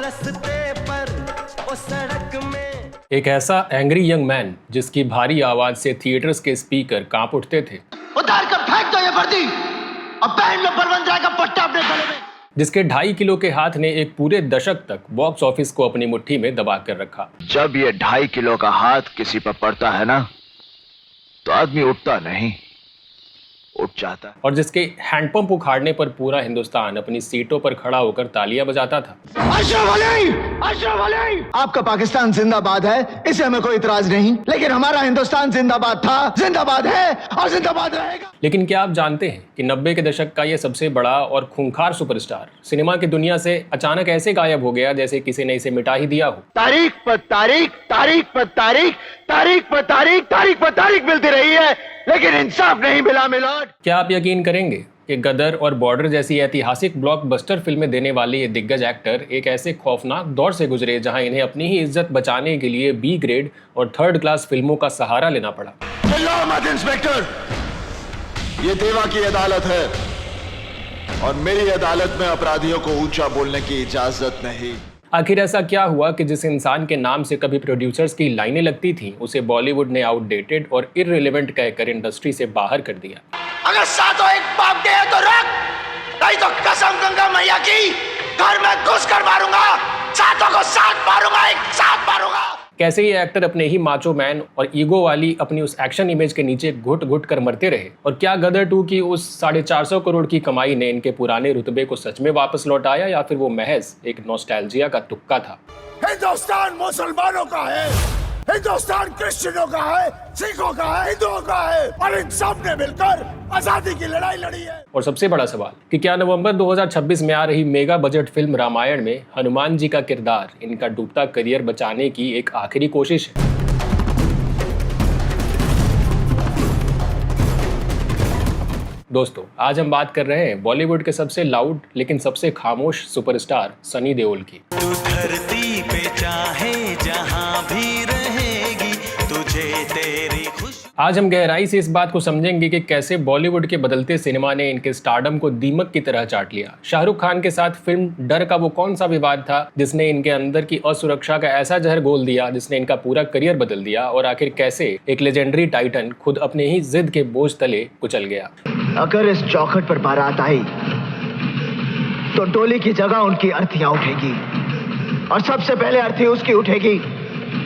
रस्ते पर ओ सड़क में। एक ऐसा एंग्री यंग मैन जिसकी भारी आवाज से थिएटर्स के स्पीकर कांप उठते थे, उतार कर फेंक दो ये वर्दी और पहन लो बलवंत राय का पट्टा अपने गले में। जिसके 2.5 किलो के हाथ ने एक पूरे दशक तक बॉक्स ऑफिस को अपनी मुट्ठी में दबा कर रखा। जब ये 2.5 किलो का हाथ किसी पर पड़ता है ना, तो आदमी उठता नहीं, उठ जाता है। और जिसके हैंडपंप उखाड़ने पर पूरा हिंदुस्तान अपनी सीटों पर खड़ा होकर तालियां बजाता था। अशरफ अली, अशरफ अली। आपका पाकिस्तान जिंदाबाद है, इसे हमें कोई इतराज नहीं, लेकिन हमारा हिंदुस्तान जिंदाबाद था, जिंदाबाद है और जिंदाबाद रहेगा। लेकिन क्या आप जानते हैं कि 90 के दशक का ये सबसे बड़ा और खूंखार सुपरस्टार सिनेमा की दुनिया से अचानक ऐसे गायब हो गया जैसे किसी ने इसे मिटा ही दिया हो। तारीख पर तारीख, तारीख पर तारीख, तारीख पर तारीख, तारीख पर तारीख मिलती रही है, लेकिन इंसाफ नहीं मिला मिलोड। क्या आप यकीन करेंगे कि गदर और बॉर्डर जैसी ऐतिहासिक ब्लॉकबस्टर फिल्में देने वाले ये दिग्गज एक्टर एक ऐसे खौफनाक दौर से गुजरे जहां इन्हें अपनी ही इज्जत बचाने के लिए बी ग्रेड और 3rd क्लास फिल्मों का सहारा लेना पड़ा। चिल्लाओ मत इंस्पेक्टर, ये देवा की अदालत है और मेरी अदालत में अपराधियों को ऊंचा बोलने की इजाजत नहीं। आखिर ऐसा क्या हुआ कि जिस इंसान के नाम से कभी प्रोड्यूसर्स की लाइनें लगती थीं, उसे बॉलीवुड ने आउटडेटेड और इररिलेवेंट कहकर इंडस्ट्री से बाहर कर दिया। अगर सातों एक पाप के हैं तो रख, नहीं तो कसम गंगा मैया की घर में घुस कर मारूंगा, सातों को साथ मारूंगा, एक साथ मारूंगा। कैसे ये एक्टर अपने ही माचो मैन और ईगो वाली अपनी उस एक्शन इमेज के नीचे घुट घुट कर मरते रहे, और क्या गदर 2 की उस 450 करोड़ की कमाई ने इनके पुराने रुतबे को सच में वापस लौटाया या फिर वो महज एक नॉस्टैल्जिया का तुक्का था। हिंदुस्तान मुसलमानों का है, हिंदुस्तान क्रिश्चियनों का है, सिखों का है, हिंदुओं का है, और इन सब ने मिलकर आजादी की लड़ाई लड़ी है। और सबसे बड़ा सवाल कि क्या नवंबर 2026 में आ रही मेगा बजट फिल्म रामायण में हनुमान जी का किरदार इनका डूबता करियर बचाने की एक आखिरी कोशिश है? दोस्तों, आज हम बात कर रहे हैं बॉलीवुड के सबसे लाउड लेकिन सबसे खामोश सुपरस्टार सनी देओल की। तू धरती पे चाहे जहां भी रहेगी, तुझे तेरी खुश। आज हम गहराई से इस बात को समझेंगे कि कैसे बॉलीवुड के बदलते सिनेमा ने इनके स्टारडम को दीमक की तरह चाट लिया। शाहरुख खान के साथ फिल्म डर का वो कौन सा विवाद था जिसने इनके अंदर की असुरक्षा का ऐसा जहर घोल दिया जिसने इनका पूरा करियर बदल दिया, और आखिर कैसे एक लेजेंडरी टाइटन खुद अपने ही जिद के बोझ तले कुचल गया। अगर इस चौखट पर बारात आई तो डोली की जगह उनकी अर्थियां उठेगी, और सबसे पहले अर्थी उसकी उठेगी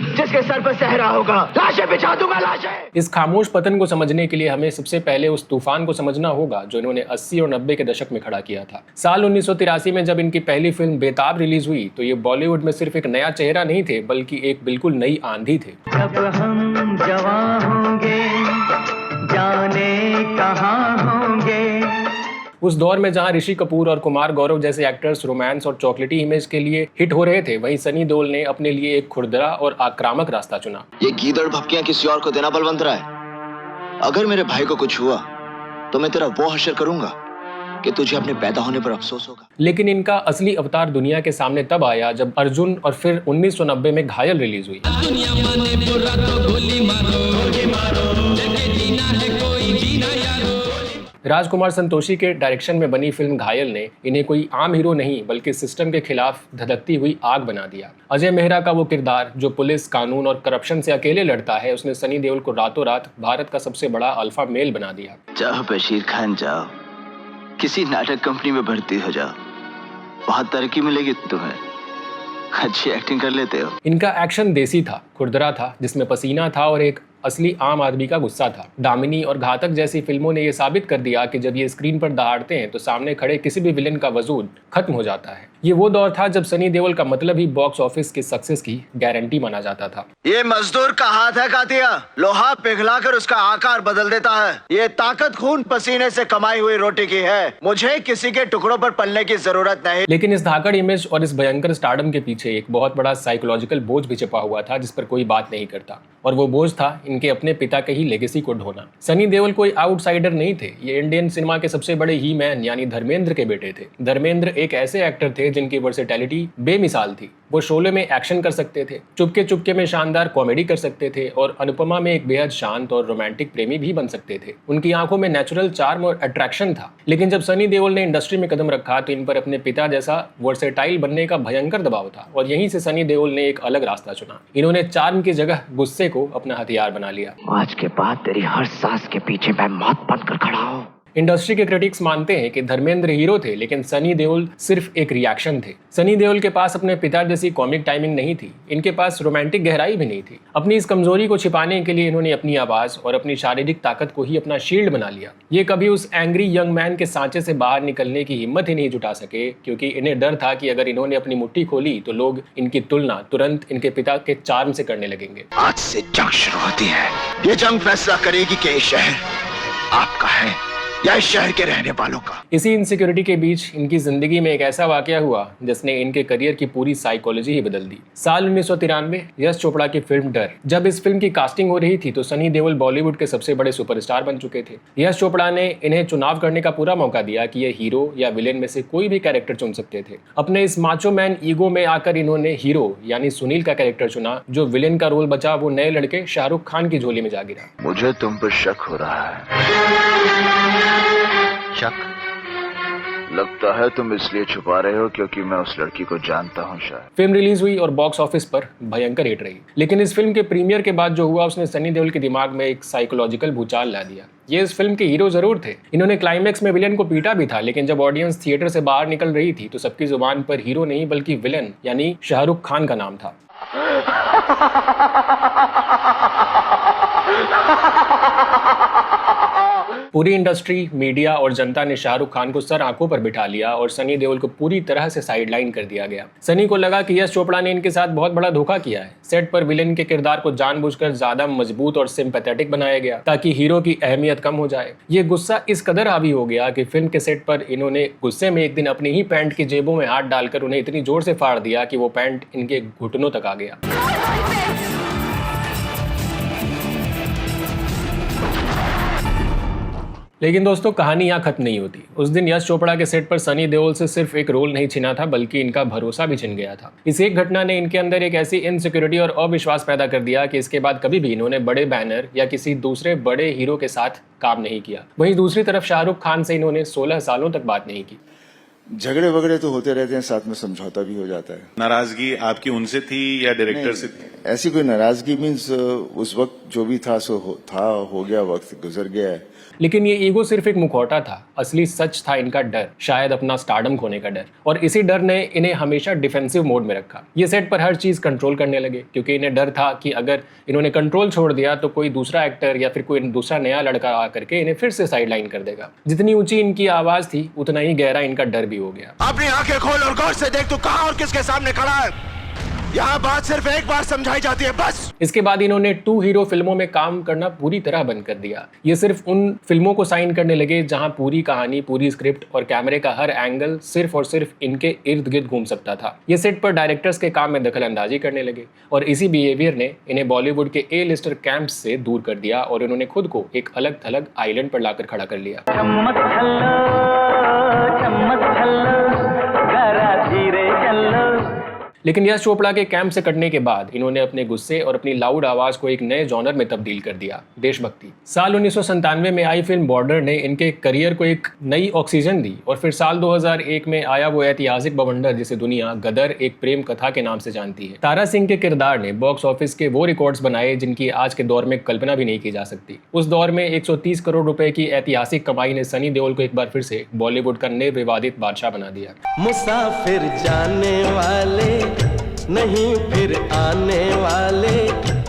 जिसके सर पर सहरा होगा। लाशें बिछा दूंगा, लाशें। इस खामोश पतन को समझने के लिए हमें सबसे पहले उस तूफान को समझना होगा जो इन्होंने 80 और 90 के दशक में खड़ा किया था। साल 1983 में जब इनकी पहली फिल्म बेताब रिलीज हुई तो ये बॉलीवुड में सिर्फ एक नया चेहरा नहीं थे, बल्कि एक बिल्कुल नई आंधी थे। जब हम जवान होंगे, जाने कहां होंगे। उस दौर में जहां ऋषि कपूर और कुमार गौरव जैसे एक्टर्स रोमांस और चॉकलेटी इमेज के लिए हिट हो रहे थे, वहीं सनी देओल ने अपने लिए एक खुरदरा और आक्रामक रास्ता चुना। ये गीदड़ भपकियां किसी और को देना बलवंत राय। अगर मेरे भाई को कुछ हुआ तो मैं तेरा वो हश्र करूंगा कि तुझे अपने पैदा होने पर अफसोस होगा। लेकिन इनका असली अवतार दुनिया के सामने तब आया जब अर्जुन और फिर 1990 में घायल रिलीज हुई। राजकुमार संतोषी के डायरेक्शन में बनी फिल्म घायल ने इन्हें कोई आम हीरो नहीं बल्कि सिस्टम के खिलाफ धधकती हुई आग बना दिया। अजय मेहरा का वो किरदार जो पुलिस, कानून और करप्शन से अकेले लड़ता है, उसने सनी देओल को रातों रात भारत का सबसे बड़ा अल्फा मेल बना दिया। जाओ बशीर खान, जाओ किसी नाटक कंपनी में भर्ती हो जाओ, बहुत तरक्की मिलेगी तुम्हें, अच्छी एक्टिंग कर लेते हो। इनका एक्शन देसी था, खुरदरा था, जिसमें पसीना था और एक असली आम आदमी का गुस्सा था। दामिनी और घातक जैसी फिल्मों ने यह साबित कर दिया कि जब ये स्क्रीन पर दहाड़ते हैं तो सामने खड़े किसी भी विलेन का वजूद खत्म हो जाता है। ये वो दौर था जब सनी देओल का मतलब ही बॉक्स ऑफिस की सक्सेस की गारंटी माना जाता था। ये मजदूर का हाथ है कातिया, लोहा पिघलाकर उसका आकार बदल देता है। ये ताकत खून पसीने से कमाई हुई रोटी की है, मुझे किसी के टुकड़ों पर पलने की जरूरत नहीं। लेकिन इस धाकड़ इमेज और इस भयंकर स्टारडम के पीछे एक बहुत बड़ा साइकोलॉजिकल बोझ भी छिपा हुआ था जिस पर कोई बात नहीं करता, और वो बोझ था इनके अपने पिता के ही लेगेसी को ढोना। सनी देओल कोई आउटसाइडर नहीं थे, ये इंडियन सिनेमा के सबसे बड़े ही मैन यानी धर्मेंद्र के बेटे थे। धर्मेंद्र एक ऐसे एक्टर थे जिनकी वर्सेटैलिटी बेमिसाल थी। वो शोले में एक्शन कर सकते थे, चुपके चुपके में शानदार कॉमेडी कर सकते थे और अनुपमा में एक बेहद शांत और रोमांटिक प्रेमी भी बन सकते थे। उनकी आंखों में नेचुरल चार्म और अट्रैक्शन था। लेकिन जब सनी देओल ने इंडस्ट्री में कदम रखा तो इन पर अपने पिता जैसा वर्सेटाइल बनने का भयंकर दबाव था और यहीं से सनी देओल ने एक अलग रास्ता चुना। इन्होंने चार्म की जगह गुस्से को अपना हथियार बना लिया। आज के बाद तेरी हर सांस के पीछे मैं मौत बनकर खड़ा हूँ। इंडस्ट्री के क्रिटिक्स मानते हैं कि धर्मेंद्र हीरो थे लेकिन सनी देओल सिर्फ एक रिएक्शन थे। सनी देओल के पास अपने पिता जैसी कॉमिक टाइमिंग नहीं थी, इनके पास रोमांटिक गहराई भी नहीं थी। अपनी इस कमजोरी को छिपाने के लिए इन्होंने अपनी आवाज और अपनी शारीरिक ताकत को ही अपना शील्ड बना लिया। ये कभी उस एंग्री यंग मैन के सांचे से बाहर निकलने की हिम्मत ही नहीं जुटा सके, क्योंकि इन्हें डर था कि अगर इन्होंने अपनी मुट्ठी खोली तो लोग इनकी तुलना तुरंत इनके पिता के चार्म से करने लगेंगे। आज से जंग शुरू होती है। ये जंग फैसला करेगी कि ये शहर आपका है या इस शहर के रहने वालों का। इसी इनसिक्योरिटी के बीच इनकी जिंदगी में एक ऐसा वाकया हुआ जिसने इनके करियर की पूरी साइकोलॉजी ही बदल दी। साल 1993 यश चोपड़ा की फिल्म डर। जब इस फिल्म की कास्टिंग हो रही थी तो सनी देओल बॉलीवुड के सबसे बड़े सुपरस्टार बन चुके थे। यश चोपड़ा ने इन्हें चुनाव करने का पूरा मौका दिया कि ये हीरो या विलेन में से कोई भी कैरेक्टर चुन सकते थे। अपने इस माचो मैन ईगो में आकर इन्होंने हीरो यानी सुनील का कैरेक्टर चुना। जो विलेन का रोल बचा वो नए लड़के शाहरुख खान की झोली में जा गिरा। मुझे तुम पर शक हो रहा है। शक? लगता है तुम इसलिए छुपा रहे हो क्योंकि मैं उस लड़की को जानता हूँ शायद। फिल्म रिलीज हुई और बॉक्स ऑफिस पर भयंकर हिट रही, लेकिन इस फिल्म के प्रीमियर के बाद जो हुआ उसने सनी देओल के दिमाग में एक साइकोलॉजिकल भूचाल ला दिया। ये इस फिल्म के हीरो जरूर थे, इन्होंने क्लाइमैक्स में विलेन को पीटा भी था, लेकिन जब ऑडियंस थिएटर से बाहर निकल रही थी तो सबकी जुबान पर हीरो नहीं बल्कि विलेन यानी शाहरुख खान का नाम था। पूरी इंडस्ट्री, मीडिया और जनता ने शाहरुख खान को सर आंखों पर बिठा लिया और सनी देओल को पूरी तरह से साइडलाइन कर दिया गया। सनी को लगा कि यश चोपड़ा ने इनके साथ बहुत बड़ा धोखा किया है। सेट पर विलेन के किरदार को जानबूझकर ज्यादा मजबूत और सिंपैथेटिक बनाया गया ताकि हीरो की अहमियत कम हो जाए। ये गुस्सा इस कदर हावी हो गया कि फिल्म के सेट पर इन्होंने गुस्से में एक दिन अपनी ही पैंट की जेबों में हाथ डालकर उन्हें इतनी जोर से फाड़ दिया कि वो पैंट इनके घुटनों तक आ गया। लेकिन दोस्तों कहानी यहाँ खत्म नहीं होती। उस दिन यश चोपड़ा के सेट पर सनी देओल से सिर्फ एक रोल नहीं छिना था बल्कि इनका भरोसा भी छिन गया था। इस एक घटना ने इनके अंदर एक ऐसी इनसिक्योरिटी और अविश्वास पैदा कर दिया कि इसके बाद कभी भी इन्होंने बड़े बैनर या किसी दूसरे बड़े हीरो के साथ काम नहीं किया। वहीं दूसरी तरफ शाहरुख खान से इन्होंने 16 सालों तक बात नहीं की। झगड़े वगड़े तो होते रहते हैं, साथ में समझौता भी हो जाता है। नाराजगी आपकी उनसे थी या डायरेक्टर से थी? ऐसी कोई नाराजगी मीन्स उस वक्त जो भी था सो हो गया, वक्त गुजर गया है। लेकिन ये ईगो सिर्फ एक मुखौटा था, असली सच था इनका डर, शायद अपना स्टारडम खोने का डर। और इसी डर ने इन्हें हमेशा डिफेंसिव मोड में रखा। ये सेट पर हर चीज कंट्रोल करने लगे क्योंकि इन्हें डर था कि अगर इन्होंने कंट्रोल छोड़ दिया तो कोई दूसरा एक्टर या फिर कोई दूसरा नया लड़का आकर के इन्हें फिर से साइडलाइन कर देगा। जितनी ऊंची इनकी आवाज थी उतना ही गहरा इनका डर भी हो गया। अपनी आंखें खोल और गौर से देख तू कहां और किसके सामने खड़ा है। यहाँ बात सिर्फ एक बार समझाई जाती है बस। इसके बाद इन्होंने 2 हीरो फिल्मों में काम करना पूरी तरह बंद कर दिया। ये सिर्फ उन फिल्मों को साइन करने लगे जहां पूरी कहानी, पूरी स्क्रिप्ट और कैमरे का हर एंगल सिर्फ और सिर्फ इनके इर्द गिर्द घूम सकता था। ये सेट पर डायरेक्टर्स के काम में दखल अंदाजी करने लगे और इसी बिहेवियर ने इन्हें बॉलीवुड के ए लिस्टर कैंप से दूर कर दिया और इन्होंने खुद को एक अलग थलग आइलैंड पर लाकर खड़ा कर लिया। लेकिन यश चोपड़ा के कैंप से कटने के बाद इन्होंने अपने गुस्से और अपनी लाउड आवाज को एक नए जॉनर में तब्दील कर दिया, देशभक्ति। साल 1997 में आई फिल्म बॉर्डर ने इनके करियर को एक नई ऑक्सीजन दी और फिर साल 2001 में आया वो ऐतिहासिक बवंडर जिसे दुनिया गदर एक प्रेम कथा के नाम से जानती है। तारा सिंह के किरदार ने बॉक्स ऑफिस के वो रिकॉर्ड्स बनाए जिनकी आज के दौर में कल्पना भी नहीं की जा सकती। उस दौर में 130 करोड़ रुपए की ऐतिहासिक कमाई ने सनी देओल को एक बार फिर से बॉलीवुड का निर्विवादित बादशाह बना दिया। मुसाफिर जाने वाले नहीं फिर आने वाले।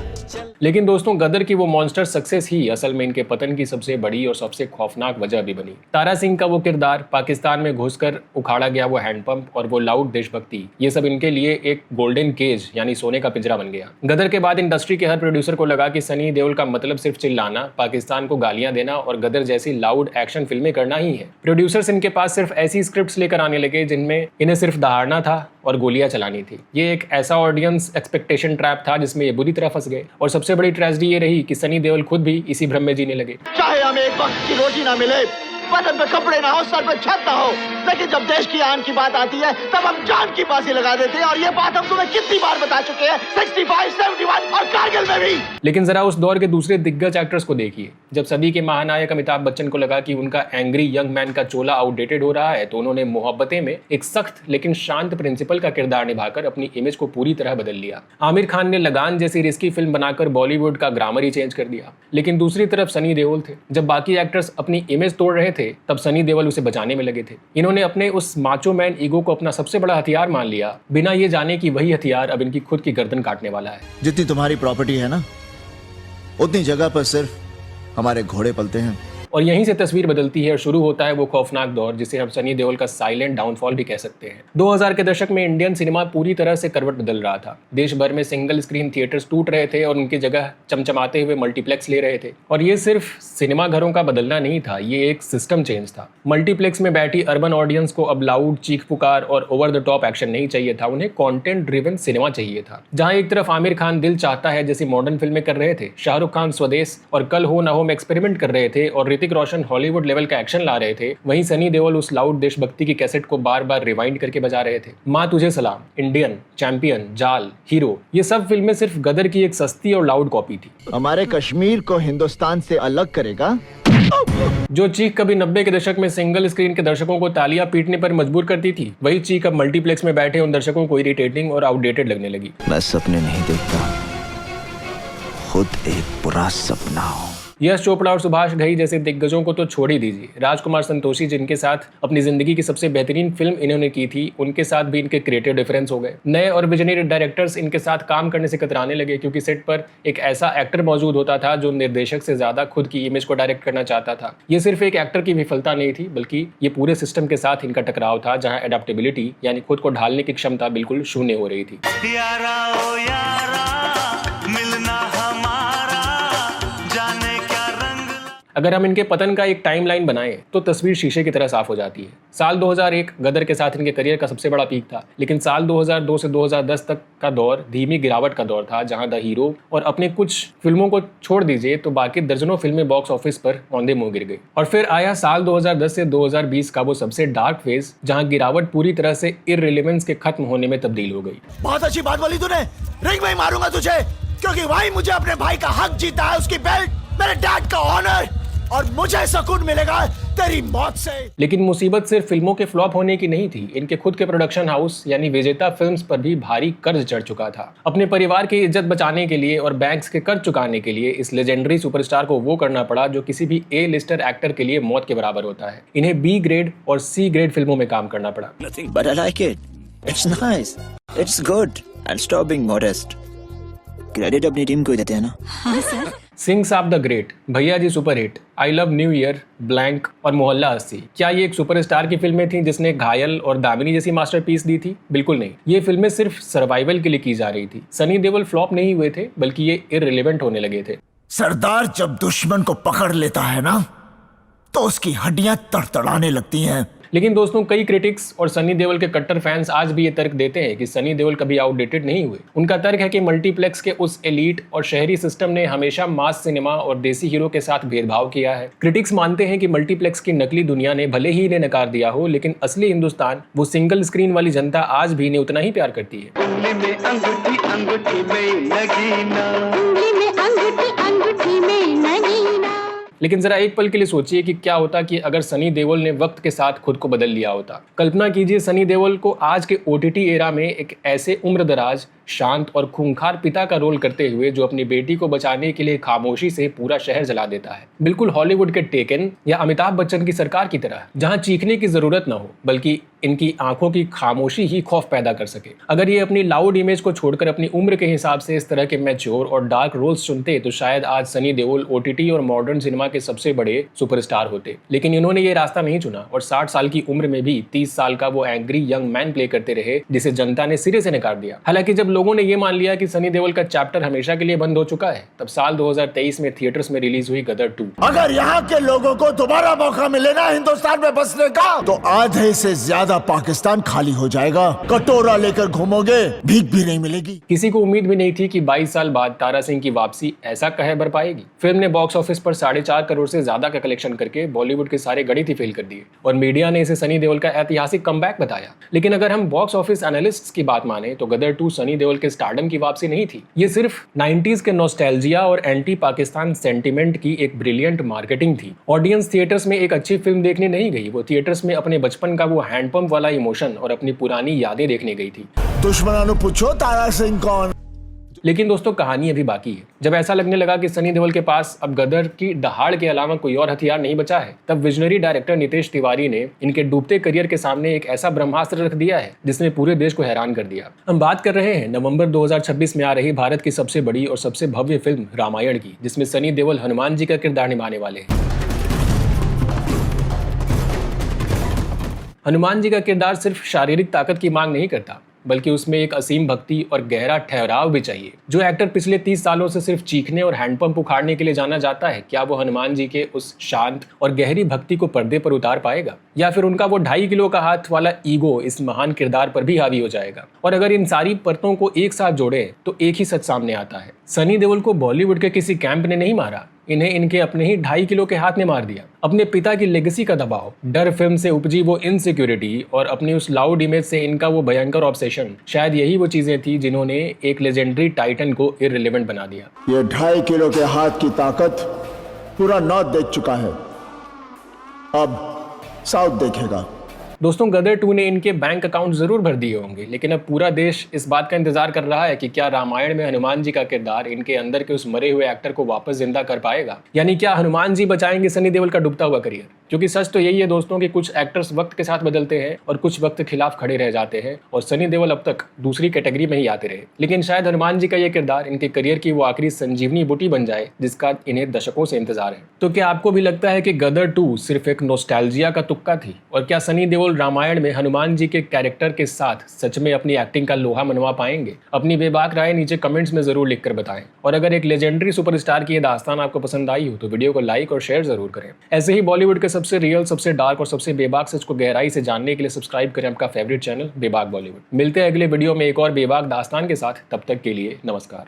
लेकिन दोस्तों गदर की वो मॉन्स्टर सक्सेस ही असल में इनके पतन की सबसे बड़ी और सबसे खौफनाक वजह भी बनी। तारा सिंह का वो किरदार, पाकिस्तान में घुसकर उखाड़ा गया वो हैंडपंप और वो लाउड देशभक्ति, ये सब इनके लिए एक गोल्डन केज यानी सोने का पिंजरा बन गया। गदर के बाद इंडस्ट्री के हर प्रोड्यूसर को लगा कि सनी देओल का मतलब सिर्फ चिल्लाना, पाकिस्तान को गालियां देना और गदर जैसी लाउड एक्शन फिल्में करना ही है। प्रोड्यूसर्स इनके पास सिर्फ ऐसी स्क्रिप्ट्स लेकर आने लगे जिनमें इन्हें सिर्फ दहाड़ना था और गोलियां चलानी थी। ये एक ऐसा ऑडियंस एक्सपेक्टेशन ट्रैप था जिसमें ये बुरी तरह फंस गए और सबसे बड़ी ट्रेजेडी ये रही कि सनी देओल खुद भी इसी भ्रम में जीने लगे। चाहे हमें एक वक्त की रोटी ना मिले बदन पे कपड़े ना हो, सर पे छत ना हो, लेकिन जब देश की आन की बात आती है तब हम जान की बाजी लगा देते हैं। और ये बात हम तुम्हें कितनी बार बता चुके हैं, 65, 71 और कारगिल में भी। लेकिन जरा उस दौर के दूसरे दिग्गज एक्टर्स को देखिए। जब सदी के महानायक अमिताभ बच्चन को लगा कि उनका एंग्री यंग मैन का चोला आउटडेटेड हो रहा है, तो उन्होंने मोहब्बतें में एक सख्त लेकिन शांत प्रिंसिपल का किरदार निभाकर अपनी इमेज को पूरी तरह बदल लिया। आमिर खान ने लगान जैसी रिस्की फिल्म बनाकर बॉलीवुड का ग्रामर ही चेंज कर दिया। लेकिन दूसरी तरफ सनी देओल थे। जब बाकी एक्टर्स अपनी इमेज तोड़ रहे थे, तब सनी देओल उसे बचाने में लगे थे। इन्होंने अपने उस माचो मैन ईगो को अपना सबसे बड़ा हथियार मान लिया, बिना ये जाने कि वही हथियार अब इनकी खुद की गर्दन काटने वाला है। जितनी तुम्हारी प्रॉपर्टी है ना, उतनी जगह पर सिर्फ हमारे घोड़े पलते हैं। और यहीं से तस्वीर बदलती है और शुरू होता है वो खौफनाक दौर जिसे हम सनी देओल का साइलेंट डाउनफॉल भी कह सकते हैं। 2000 के दशक में इंडियन सिनेमा पूरी तरह से करवट बदल रहा था। देश भर में सिंगल स्क्रीन थिएटर्स टूट रहे थे और उनकी जगह चमचमाते हुए मल्टीप्लेक्स ले रहे थे। और ये सिर्फ सिनेमा घरों का बदलना नहीं था, ये एक सिस्टम चेंज था। मल्टीप्लेक्स में बैठी अर्बन ऑडियंस को अब लाउड चीख पुकार और ओवर द टॉप एक्शन नहीं चाहिए था, उन्हें कॉन्टेंट ड्रिवन सिनेमा चाहिए था। जहाँ एक तरफ आमिर खान दिल चाहता है जैसी मॉडर्न फिल्में कर रहे थे, शाहरुख खान स्वदेश और कल हो ना हो में एक्सपेरिमेंट कर रहे थे और ऋतिक रोशन हॉलीवुड लेवल का एक्शन ला रहे थे, वहीं सनी देओल उस लाउड देशभक्ति की कैसेट को बार बार रिवाइंड करके बजा रहे थे। माँ तुझे सलाम, इंडियन, चैंपियन, जाल, हीरो, ये सब फिल्में सिर्फ गदर की एक सस्ती और लाउड कॉपी थी। हमारे कश्मीर को हिंदुस्तान से अलग करेगा। जो चीख कभी 90 के दशक में सिंगल स्क्रीन के दर्शकों को तालियां पीटने पर मजबूर करती थी, वही चीख अब मल्टीप्लेक्स में बैठे उन दर्शकों को इरिटेटिंग और आउटडेटेड लगने लगी। मैं सपने नहीं देखता, खुद एक बुरा सपना हूँ। यश चोपड़ा और सुभाष घई जैसे दिग्गजों को तो छोड़ ही दीजिए, राजकुमार संतोषी जिनके साथ अपनी जिंदगी की सबसे बेहतरीन फिल्म इन्होंने की थी, उनके साथ भी इनके क्रिएटिव डिफरेंस हो गए। नए और विजनरी डायरेक्टर्स इनके साथ काम करने से कतराने लगे, क्योंकि सेट पर एक ऐसा एक्टर मौजूद होता था जो निर्देशक से ज्यादा खुद की इमेज को डायरेक्ट करना चाहता था। ये सिर्फ एक एक्टर की विफलता नहीं थी, बल्कि ये पूरे सिस्टम के साथ इनका टकराव था, जहाँ एडेप्टेबिलिटी यानी खुद को ढालने की क्षमता बिल्कुल शून्य हो रही थी। यारा ओ यारा, मिलना हमारा, जाने क्या रंग। अगर हम इनके पतन का एक टाइमलाइन बनाएं तो तस्वीर शीशे की तरह साफ हो जाती है। साल 2001 गदर के साथ इनके करियर का सबसे बड़ा पीक था, लेकिन साल 2002 से 2010 तक का दौर धीमी गिरावट का दौर था, जहां द हीरो और अपने कुछ फिल्मों को छोड़ दीजिए तो बाकी दर्जनों फिल्में बॉक्स ऑफिस पर औंधे मुंह गिर गई। और फिर आया साल 2010 से 2020 का वो सबसे डार्क फेज, जहां गिरावट पूरी तरह से इररिलेवेंस के खत्म होने में तब्दील हो गई। बहुत अच्छी बात बोली तूने, रिंग में ही मारूंगा तुझे, क्योंकि भाई मुझे अपने भाई का हक जीता है, उसकी बेल्ट, मेरे डैड का ऑनर, और मुझे सुकून मिलेगा तेरी मौत से। लेकिन मुसीबत सिर्फ फिल्मों के फ्लॉप होने की नहीं थी, इनके खुद के प्रोडक्शन हाउस यानी विजेता फिल्म्स पर भी भारी कर्ज चढ़ चुका था। अपने परिवार की इज्जत बचाने के लिए और बैंक्स के कर्ज चुकाने के लिए इस लेजेंडरी सुपरस्टार को वो करना पड़ा जो किसी भी ए लिस्टर एक्टर के लिए मौत के बराबर होता है। इन्हें बी ग्रेड और सी ग्रेड फिल्मों में काम करना पड़ा। But I like it. It's nice. It's good. And stop being modest. Credit अपनी टीम को ही देते हैं ना। हाँ सर। सिंह साहब the great, Bhaiyya ji super hit, I love new year, blank और मोहल्ला 80, क्या ये एक सुपरस्टार की फिल्में थी जिसने घायल और दामिनी जैसी मास्टरपीस दी थी? बिल्कुल नहीं, ये फिल्में सिर्फ सर्वाइवल के लिए की जा रही थी। सनी देओल फ्लॉप नहीं हुए थे, बल्कि ये इररिलेवेंट होने लगे थे। सरदार जब दुश्मन को पकड़ लेता है ना, तो उसकी हड्डियां तड़तड़ाने लगती हैं। लेकिन दोस्तों, कई क्रिटिक्स और सनी देओल के कट्टर फैंस आज भी ये तर्क देते हैं कि सनी देओल कभी आउटडेटेड नहीं हुए। उनका तर्क है कि मल्टीप्लेक्स के उस एलीट और शहरी सिस्टम ने हमेशा मास सिनेमा और देसी हीरो के साथ भेदभाव किया है। क्रिटिक्स मानते हैं कि मल्टीप्लेक्स की नकली दुनिया ने भले ही इन्हें नकार दिया हो, लेकिन असली हिंदुस्तान, वो सिंगल स्क्रीन वाली जनता आज भी इन्हें उतना ही प्यार करती है। उंगली में अंगूठी, अंगूठी में नगीना। उंगली में अंगूठी, अंगूठी में नगीना। लेकिन जरा एक पल के लिए सोचिए कि क्या होता कि अगर सनी देओल ने वक्त के साथ खुद को बदल लिया होता। कल्पना कीजिए सनी देओल को आज के ओटीटी एरा में एक ऐसे उम्रदराज, शांत और खूंखार पिता का रोल करते हुए जो अपनी बेटी को बचाने के लिए खामोशी से पूरा शहर जला देता है, बिल्कुल हॉलीवुड के टेकन या अमिताभ बच्चन की सरकार की तरह, जहां चीखने की जरूरत न हो बल्कि इनकी आंखों की खामोशी ही खौफ पैदा कर सके। अगर ये अपनी लाउड इमेज को छोड़कर अपनी उम्र के हिसाब से इस तरह के मैच्योर और डार्क रोल्स चुनते तो शायद आज सनी देओल ओटीटी और मॉडर्न सिनेमा के सबसे बड़े सुपरस्टार होते। लेकिन इन्होंने ये रास्ता नहीं चुना और 60 साल की उम्र में भी 30 साल का वो एंग्री यंग मैन प्ले करते रहे, जिसे जनता ने सिरे से नकार दिया। हालांकि जब लोगों ने ये मान लिया कि सनी देओल का चैप्टर हमेशा के लिए बंद हो चुका है, तब साल 2023 में थिएटर्स में रिलीज हुई गदर 2। अगर यहाँ के लोगों को दोबारा मौका मिले ना हिंदुस्तान में बसने का, तो आधे से ज्यादा आधा पाकिस्तान खाली हो जाएगा। कटोरा लेकर घूमोगे, भीख भी नहीं मिलेगी। किसी को उम्मीद भी नहीं थी कि 22 साल बाद तारा सिंह की वापसी ऐसा कहर बर पाएगी। फिल्म ने बॉक्स ऑफिस पर 4.5 करोड़ से ज्यादा का कलेक्शन करके बॉलीवुड के सारे गणित ही फेल कर दिए और मीडिया ने इसे सनी देओल का ऐतिहासिक कमबैक बताया। लेकिन अगर हम बॉक्स ऑफिस एनालिस्ट्स की बात माने तो गदर 2 सनी देओल के स्टारडम की वापसी नहीं थी। ये सिर्फ 90s के नॉस्टैल्जिया और एंटी पाकिस्तान सेंटिमेंट की एक ब्रिलियंट मार्केटिंग थी। ऑडियंस थिएटर्स में एक अच्छी फिल्म देखने नहीं गई, वो थिएटर्स में अपने बचपन का वो हैंडपंप वाला इमोशन और अपनी पुरानी यादें देखने गई थी। दुश्मनानु पूछो तारा सिंह कौन। लेकिन दोस्तों कहानी अभी बाकी है। जब ऐसा लगने लगा कि सनी देओल के पास अब गदर की दहाड़ के अलावा कोई और हथियार नहीं बचा है, तब विजनरी डायरेक्टर नितेश तिवारी ने इनके डूबते करियर के सामने एक ऐसा ब्रह्मास्त्र रख दिया है जिसने पूरे देश को हैरान कर दिया। हम बात कर रहे हैं नवंबर 2026 में आ रही भारत की सबसे बड़ी और सबसे भव्य फिल्म रामायण की, जिसमें सनी देओल हनुमान जी का किरदार निभाने वाले हैं। हनुमान जी का किरदार सिर्फ शारीरिक ताकत की मांग नहीं करता, बल्कि उसमें एक असीम भक्ति और गहरा ठहराव भी चाहिए। जो एक्टर पिछले 30 सालों से सिर्फ चीखने और हैंडपंप उखाड़ने के लिए जाना जाता है, क्या वो हनुमान जी के उस शांत और गहरी भक्ति को पर्दे पर उतार पाएगा, या फिर उनका वो 2.5 किलो का हाथ वाला ईगो इस महान किरदार पर भी हावी हो जाएगा? और अगर इन सारी परतों को एक साथ जोड़े तो एक ही सच सामने आता है, सनी देओल को बॉलीवुड के किसी कैंप ने नहीं मारा, इन्हें इनके अपने ही 2.5 किलो के हाथ ने मार दिया। अपने पिता की लेगेसी का दबाव, डर फिल्म से उपजी वो इनसिक्योरिटी और अपनी उस लाउड इमेज से इनका वो भयंकर ऑब्सेशन, शायद यही वो चीजें थी जिन्होंने एक लेजेंडरी टाइटन को इररिलेवेंट बना दिया। ये 2.5 किलो के हाथ की ताकत पूरा नॉर्थ देख चुका है, अब साउथ देखेगा। दोस्तों गदर 2 ने इनके बैंक अकाउंट जरूर भर दिए होंगे, लेकिन अब पूरा देश इस बात का इंतजार कर रहा है कि क्या रामायण में हनुमान जी का किरदार इनके अंदर के उस मरे हुए एक्टर को वापस जिंदा कर पाएगा, यानी क्या हनुमान जी बचाएंगे सनी देओल का डूबता हुआ करियर? क्योंकि सच तो यही है दोस्तों कि कुछ एक्टर्स वक्त के साथ बदलते हैं और कुछ वक्त के खिलाफ खड़े रह जाते हैं, और सनी देओल अब तक दूसरी कैटेगरी में ही आते रहे। लेकिन शायद हनुमान जी का ये किरदार इनके करियर की वो आखिरी संजीवनी बूटी बन जाए जिसका इन्हें दशकों से इंतजार है। तो क्या आपको भी लगता है कि गदर 2 सिर्फ एक नॉस्टैल्जिया का तुक्का थी, और क्या सनी देओल रामायण में हनुमान जी के कैरेक्टर के साथ सच में अपनी एक्टिंग का लोहा मनवा पाएंगे? अपनी बेबाक राय नीचे कमेंट्स में जरूर लिखकर बताएं, और अगर एक लेजेंडरी सुपरस्टार की ये दास्तान आपको पसंद आई हो तो वीडियो को लाइक और शेयर जरूर करें। ऐसे ही बॉलीवुड के सबसे रियल, सबसे डार्क और सबसे बेबाक सच को गहराई से जानने के लिए सब्सक्राइब करें आपका फेवरेट चैनल बेबाक बॉलीवुड। मिलते हैं अगले वीडियो में एक और बेबाक दास्तान के साथ, तब तक के लिए नमस्कार।